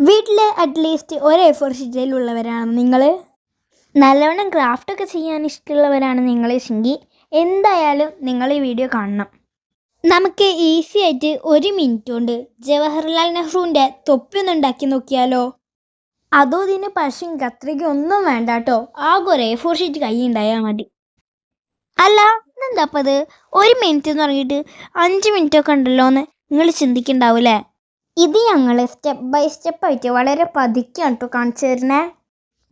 വീട്ടിൽ അറ്റ്ലീസ്റ്റ് ഒരു A4 ഷീറ്റിലുള്ളവരാണ് നിങ്ങൾ, നല്ലവണ്ണം ക്രാഫ്റ്റൊക്കെ ചെയ്യാൻ ഇഷ്ടമുള്ളവരാണ് നിങ്ങളെങ്കിൽ എന്തായാലും നിങ്ങൾ ഈ വീഡിയോ കാണണം. നമുക്ക് ഈസി ആയിട്ട് 1 മിനിറ്റ് കൊണ്ട് ജവഹർലാൽ നെഹ്റുവിൻ്റെ തൊപ്പിയൊന്നും ഉണ്ടാക്കി നോക്കിയാലോ? അതോ ഇതിന് പശയും കത്രിക ഒന്നും വേണ്ട കേട്ടോ, ആകെ ഒരു A4 ഷീറ്റ് കൈ ഉണ്ടായാൽ മതി. അല്ല, ഇതെന്താപ്പം ഇത് 1 മിനിറ്റ് എന്ന് പറഞ്ഞിട്ട് 5 മിനിറ്റൊക്കെ ഉണ്ടല്ലോ എന്ന് നിങ്ങൾ ചിന്തിക്കുന്നുണ്ടാവൂലേ? ഇത് ഞങ്ങൾ സ്റ്റെപ്പ് ബൈ സ്റ്റെപ്പായിട്ട് വളരെ പതുക്കെയാണ് കേട്ടോ കാണിച്ചു തരുന്നേ.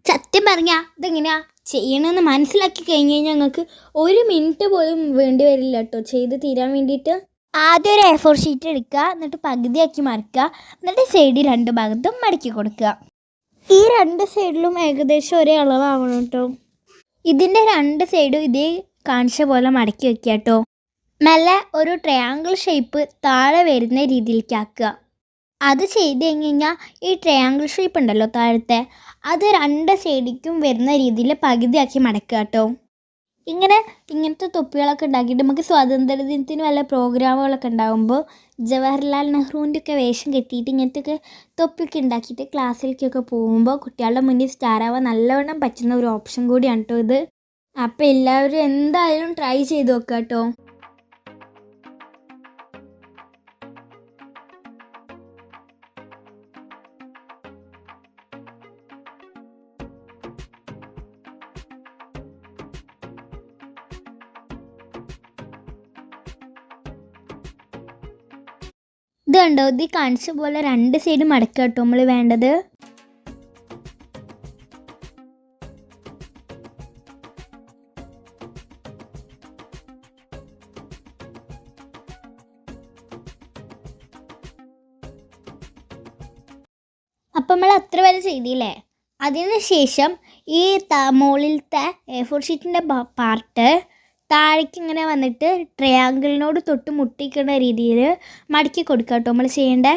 സത്യം പറഞ്ഞാൽ ഇതെങ്ങനെയാ ചെയ്യണമെന്ന് മനസ്സിലാക്കി കഴിഞ്ഞ് കഴിഞ്ഞാൽ ഞങ്ങൾക്ക് 1 മിനിറ്റ് പോലും വേണ്ടി വരില്ല കേട്ടോ ചെയ്ത് തീരാൻ വേണ്ടിയിട്ട്. ആദ്യം ഒരു A4 ഷീറ്റ് എടുക്കുക, എന്നിട്ട് പകുതിയാക്കി മറിക്കുക, എന്നിട്ട് സൈഡിൽ 2 ഭാഗത്തും മടക്കി കൊടുക്കുക. ഈ 2 സൈഡിലും ഏകദേശം ഒരേ അളവാവണം കേട്ടോ. ഇതിൻ്റെ 2 സൈഡും ഇതേ കാണിച്ച പോലെ മടക്കി വയ്ക്കുക കേട്ടോ. മെല്ലെ ഒരു ട്രയാങ്കിൾ ഷേപ്പ് താഴെ വരുന്ന രീതിയിലേക്ക് ആക്കുക. അത് ചെയ്ത് കഴിഞ്ഞ് കഴിഞ്ഞാൽ ഈ ട്രയാങ്കിൾ ഷേപ്പ് ഉണ്ടല്ലോ താഴത്തെ, അത് 2 സൈഡിലേക്കും വരുന്ന രീതിയിൽ പകുതിയാക്കി മടക്കുക കേട്ടോ. ഇങ്ങനത്തെ തൊപ്പികളൊക്കെ ഉണ്ടാക്കിയിട്ട് നമുക്ക് സ്വാതന്ത്ര്യദിനത്തിന് വല്ല പ്രോഗ്രാമുകളൊക്കെ ഉണ്ടാകുമ്പോൾ ജവഹർലാൽ നെഹ്റുവിൻ്റെ ഒക്കെ വേഷം കെട്ടിയിട്ട് ഇങ്ങനത്തെയൊക്കെ തൊപ്പിയൊക്കെ ഉണ്ടാക്കിയിട്ട് ക്ലാസ്സിലേക്കൊക്കെ പോകുമ്പോൾ കുട്ടികളുടെ മുന്നിൽ സ്റ്റാറാവാൻ നല്ലവണ്ണം പറ്റുന്ന ഒരു ഓപ്ഷൻ കൂടിയാണ് കേട്ടോ ഇത്. അപ്പോൾ എല്ലാവരും എന്തായാലും ട്രൈ ചെയ്ത് നോക്കുക കേട്ടോ. ഇത് കണ്ടോ, ഇത് കാണിച്ച പോലെ 2 സൈഡ് മടക്കുക കേട്ടോ നമ്മൾ വേണ്ടത്. അപ്പം നമ്മൾ അത്ര വരെ ചെയ്തില്ലേ? അതിന് ശേഷം ഈ മുകളിലത്തെ A4 ഷീറ്റിൻ്റെ പാർട്ട് താഴേക്ക് ഇങ്ങനെ വന്നിട്ട് ട്രയാങ്കിളിനോട് തൊട്ട് മുട്ടിക്കുന്ന രീതിയിൽ മടക്കി കൊടുക്കുക കേട്ടോ നമ്മൾ ചെയ്യേണ്ടേ.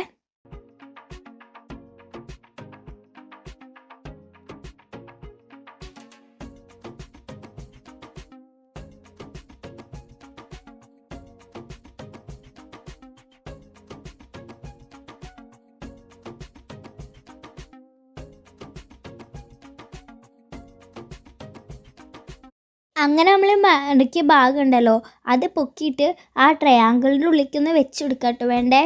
അങ്ങനെ നമ്മൾ മടക്കിയ ഭാഗം ഉണ്ടല്ലോ, അത് പൊക്കിയിട്ട് ആ ട്രയാങ്കിളിൻ്റെ ഉള്ളിലേക്കൊന്ന് വെച്ച് കൊടുക്കുക കേട്ടോ വേണ്ടേ.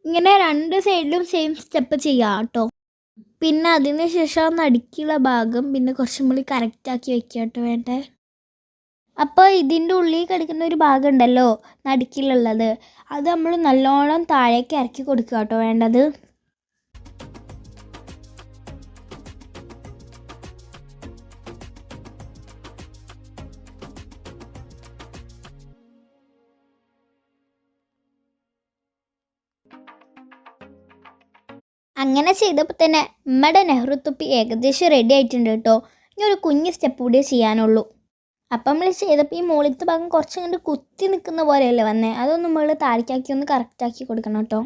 ഇങ്ങനെ 2 സൈഡിലും സെയിം സ്റ്റെപ്പ് ചെയ്യാം കേട്ടോ. പിന്നെ അതിന് ശേഷം നടുക്കുള്ള ഭാഗം പിന്നെ കുറച്ചും കൂടി കറക്റ്റാക്കി വെക്കുക കേട്ടോ വേണ്ടേ. അപ്പോൾ ഇതിൻ്റെ ഉള്ളിൽ കിടക്കുന്ന ഒരു ഭാഗം ഉണ്ടല്ലോ നടുക്കിലുള്ളത്, അത് നമ്മൾ നല്ലോണം താഴേക്ക് ഇറക്കി കൊടുക്കുക കേട്ടോ വേണ്ടത്. അങ്ങനെ ചെയ്തപ്പോൾ തന്നെ നമ്മുടെ നെഹ്റു തൊപ്പി ഏകദേശം റെഡി ആയിട്ടുണ്ട് കേട്ടോ. ഇനി ഒരു കുഞ്ഞ് സ്റ്റെപ്പ് കൂടി ചെയ്യാനുള്ളൂ. അപ്പം നമ്മൾ ചെയ്തപ്പോൾ ഈ മുകളിലത്തെ ഭാഗം കുറച്ചങ്ങോട്ട് കുത്തി നിൽക്കുന്ന പോലെയല്ലേ വന്നേ, അതൊന്ന് നമ്മൾ താഴേക്കാക്കി ഒന്ന് കറക്റ്റാക്കി കൊടുക്കണം കേട്ടോ.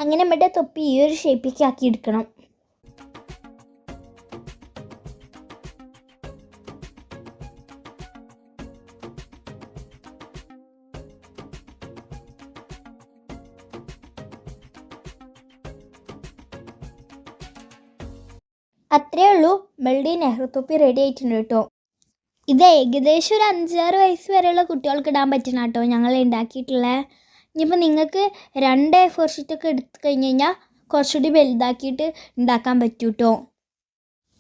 അങ്ങനെ നമ്മുടെ തൊപ്പി ഈ ഒരു ഷേപ്പിലേക്ക് ആക്കി എടുക്കണം. അത്രയേ ഉള്ളൂ, നമ്മളുടെ നെഹ്റു തൊപ്പി റെഡി ആയിട്ടുണ്ട് കേട്ടോ. ഇത് ഏകദേശം ഒരു 5-6 വയസ്സ് വരെയുള്ള കുട്ടികൾക്ക് ഇടാൻ പറ്റണം കേട്ടോ ഞങ്ങൾ ഉണ്ടാക്കിയിട്ടുള്ളത്. ഇനിയിപ്പോൾ നിങ്ങൾക്ക് 2 A4 ഷീറ്റൊക്കെ എടുത്ത് കഴിഞ്ഞ് കഴിഞ്ഞാൽ കുറച്ചുകൂടി വലുതാക്കിയിട്ട് ഉണ്ടാക്കാൻ പറ്റും കേട്ടോ.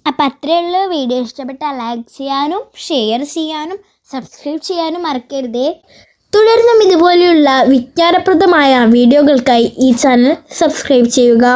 അപ്പോൾ അത്രയേ ഉള്ളൂ. വീഡിയോ ഇഷ്ടപ്പെട്ടാൽ ലൈക്ക് ചെയ്യാനും ഷെയർ ചെയ്യാനും സബ്സ്ക്രൈബ് ചെയ്യാനും മറക്കരുതേ. തുടർന്നും ഇതുപോലെയുള്ള വിജ്ഞാനപ്രദമായ വീഡിയോകൾക്കായി ഈ ചാനൽ സബ്സ്ക്രൈബ് ചെയ്യുക.